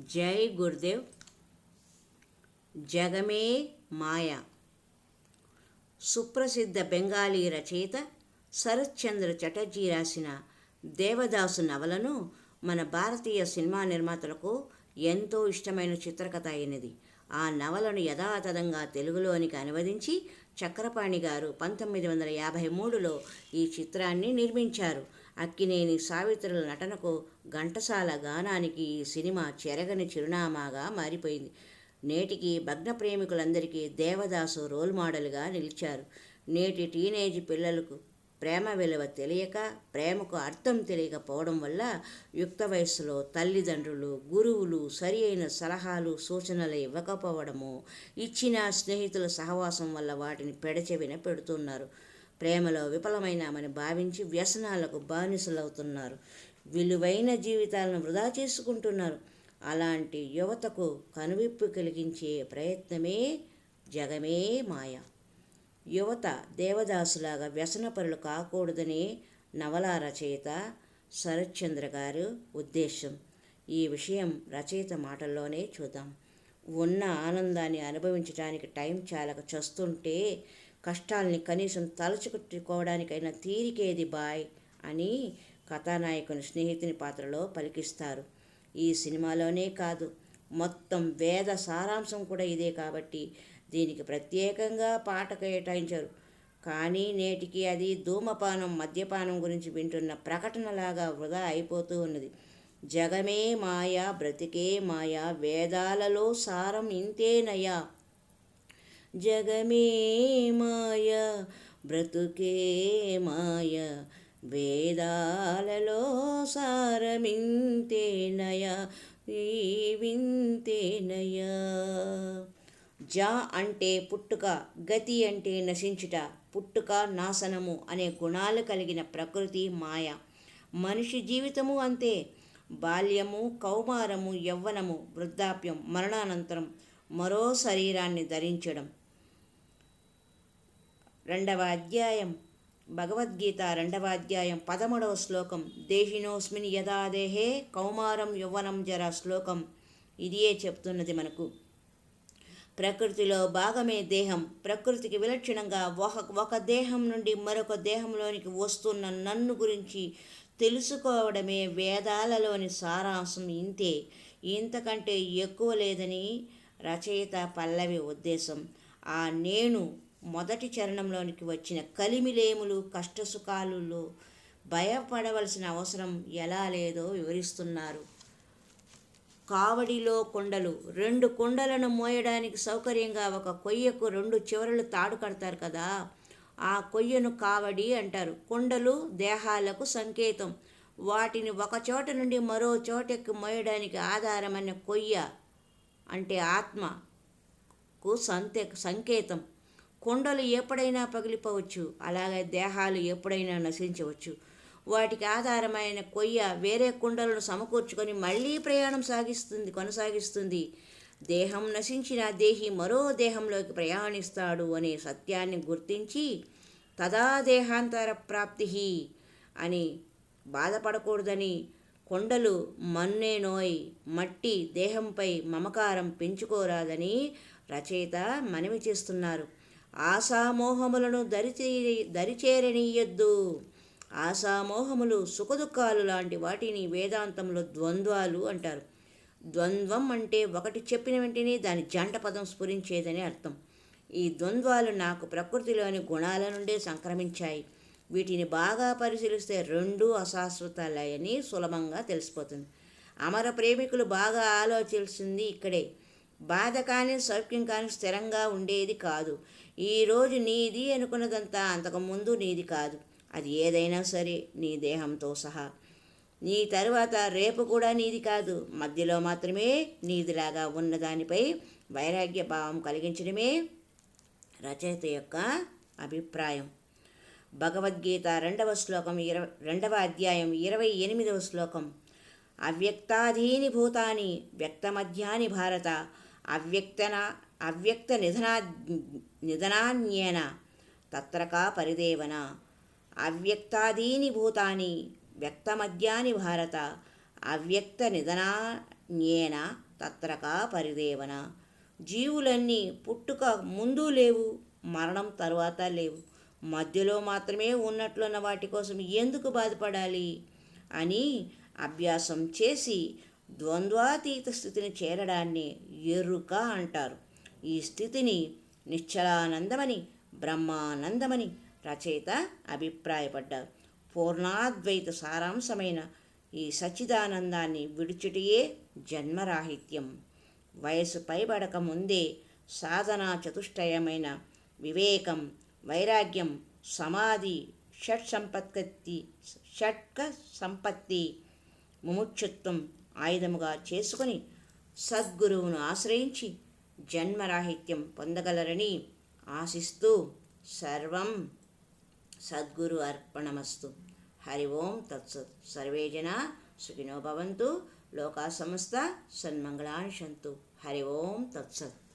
జై గురుదేవ్. జగమే మాయ. సుప్రసిద్ధ బెంగాలీ రచయిత శరత్చంద్ర చటర్జీ రాసిన దేవదాసు నవలను మన భారతీయ సినిమా నిర్మాతలకు ఎంతో ఇష్టమైన చిత్రకథ అయినది. ఆ నవలను యథాతథంగా తెలుగులోనికి అనువదించి చక్రపాణి గారు 1953లో ఈ చిత్రాన్ని నిర్మించారు. అక్కినేని సావిత్రుల నటనకు, ఘంటసాల గానానికి ఈ సినిమా చెరగని చిరునామాగా మారిపోయింది. నేటికి భగ్న ప్రేమికులందరికీ దేవదాసు రోల్ మోడల్గా నిలిచారు. నేటి టీనేజ్ పిల్లలకు ప్రేమ విలువ తెలియక, ప్రేమకు అర్థం తెలియకపోవడం వల్ల యుక్త వయస్సులో తల్లిదండ్రులు, గురువులు సరి అయిన సలహాలు, సూచనలు ఇవ్వకపోవడము, ఇచ్చిన స్నేహితుల సహవాసం వల్ల వాటిని పెడచెవిన పెడుతున్నారు. ప్రేమలో విఫలమైనామని భావించి వ్యసనాలకు బానిసలవుతున్నారు. విలువైన జీవితాలను వృధా చేసుకుంటున్నారు. అలాంటి యువతకు కనువిప్పు కలిగించే ప్రయత్నమే జగమే మాయ. యువత దేవదాసులాగా వ్యసనపరులు కాకూడదని నవల రచయిత శరత్చంద్ర గారు ఉద్దేశం. ఈ విషయం రచయిత మాటల్లోనే చూద్దాం. ఉన్న ఆనందాన్ని అనుభవించడానికి టైం చాలక చస్తుంటే కష్టాల్ని కనీసం తలుచుకుట్టుకోవడానికైనా తీరికేది బాయ్ అని కథానాయకుని స్నేహితుని పాత్రలో పలికిస్తారు. ఈ సినిమాలోనే కాదు, మొత్తం వేద సారాంశం కూడా ఇదే కాబట్టి దీనికి ప్రత్యేకంగా పాట కేటాయించారు. కానీ నేటికి అది ధూమపానం, మద్యపానం గురించి వింటున్న ప్రకటనలాగా వృధా అయిపోతూ ఉన్నది. జగమే మాయ, బ్రతికే మాయ, వేదాలలో సారం ఇంతేనయ్యా. జగమే మాయ, బ్రతుకే మాయ, వేదాలలో సారమింతేనయా, వింతేనయా. జ అంటే పుట్టుక, గతి అంటే నశించుట, పుట్టుక నాశనము అనే గుణాలు కలిగిన ప్రకృతి మాయ. మనిషి జీవితము అంతే. బాల్యము, కౌమారము, యవ్వనము, వృద్ధాప్యం, మరణానంతరం మరో శరీరాన్ని ధరించడం. 2వ అధ్యాయం భగవద్గీత 2వ అధ్యాయం 13వ శ్లోకం. దేహినోస్మిన్ యదా దేహే కౌమారం యౌవనం జరా శ్లోకం ఇదియే చెప్తున్నది మనకు. ప్రకృతిలో భాగమే దేహం. ప్రకృతికి విలక్షణంగా ఒక దేహం నుండి మరొక దేహంలోనికి వస్తున్న నన్ను గురించి తెలుసుకోవడమే వేదాలలోని సారాంశం. ఇంతే, ఇంతకంటే ఎక్కువ లేదని రచయిత పల్లవి ఉద్దేశం. ఆ నేను మొదటి చరణంలోనికి వచ్చిన కలిమిలేములు, కష్టసుఖాలలో భయపడవలసిన అవసరం ఎలా లేదో వివరిస్తున్నారు. కావడిలో కుండలు. 2 కుండలను మోయడానికి సౌకర్యంగా ఒక కొయ్యకు 2 చివరలు తాడు కడతారు కదా, ఆ కొయ్యను కావడి అంటారు. కుండలు దేహాలకు సంకేతం. వాటిని ఒక చోట నుండి మరో చోటకి మోయడానికి ఆధారమైన కొయ్య అంటే ఆత్మకు సంకేతం. కుండలు ఎప్పుడైనా పగిలిపోవచ్చు, అలాగే దేహాలు ఎప్పుడైనా నశించవచ్చు. వాటికి ఆధారమైన కొయ్య వేరే కుండలను సమకూర్చుకొని మళ్ళీ ప్రయాణం కొనసాగిస్తుంది. దేహం నశించిన దేహి మరో దేహంలోకి ప్రయాణిస్తాడు అనే సత్యాన్ని గుర్తించి తదా దేహాంతర ప్రాప్తి అని బాధపడకూడదని, కొండలు మన్నేనోయ్, మట్టి దేహంపై మమకారం పెంచుకోరాదని రచయిత మనవి చేస్తున్నారు. ఆశామోహములను దరిచేరనీయొద్దు. ఆశామోహములు సుఖదుఖాలు లాంటి వాటిని వేదాంతంలో ద్వంద్వాలు అంటారు. ద్వంద్వం అంటే ఒకటి చెప్పిన వెంటనే దాని జంట పదం స్ఫురించేదని అర్థం. ఈ ద్వంద్వాలు నాకు ప్రకృతిలోని గుణాల నుండే సంక్రమించాయి. వీటిని బాగా పరిశీలిస్తే 2 అశాశ్వతాలయని సులభంగా తెలిసిపోతుంది. అమర ప్రేమికులు బాగా ఆలోచించింది ఇక్కడే. బాధ కానీ సౌఖ్యం కానీ స్థిరంగా ఉండేది కాదు. ఈరోజు నీది అనుకున్నదంతా అంతకుముందు నీది కాదు. అది ఏదైనా సరే, నీ దేహంతో సహా. నీ తరువాత రేపు కూడా నీది కాదు. మధ్యలో మాత్రమే నీదిలాగా ఉన్నదానిపై వైరాగ్య భావం కలిగించడమే రచయిత యొక్క అభిప్రాయం. భగవద్గీత 2వ శ్లోకం 2వ అధ్యాయం 28వ శ్లోకం. అవ్యక్తాధీని భూతాని వ్యక్తమధ్యాని భారత అవ్యక్త నిధనాన్యేన తత్రకా పరిదేవన. అవ్యక్తాదీని భూతాని వ్యక్తమధ్యాని భారత అవ్యక్త నిధనాన్యేన తత్రకా పరిదేవన. జీవులన్నీ పుట్టుక ముందు లేవు, మరణం తరువాత లేవు, మధ్యలో మాత్రమే ఉన్నట్లున్న వాటి కోసం ఎందుకు బాధపడాలి అని అభ్యాసం చేసి ద్వంద్వాతీత స్థితిని చేరడాన్ని ఎరుక అంటారు. ఈ స్థితిని నిశ్చలానందమని, బ్రహ్మానందమని రచయిత అభిప్రాయపడ్డారు. పూర్ణాద్వైత సారాంశమైన ఈ సచ్చిదానందాన్ని విడుచుటయే జన్మరాహిత్యం. వయసు పైబడక ముందే సాధనా చతుష్టయమైన వివేకం, వైరాగ్యం, సమాధి, షట్క సంపత్తి, ముముక్షుత్వం ఆయుధముగా చేసుకొని సద్గురువును ఆశ్రయించి జన్మరాహిత్యం పొందగలరని ఆశిస్తూ సర్వం సద్గురు అర్పణమస్తు. హరి ఓం తత్సత్. సర్వే జనా సుఖినో భవంతు. లోకా సమస్త సన్మంగళాని సంతు. హరి ఓం తత్సత్.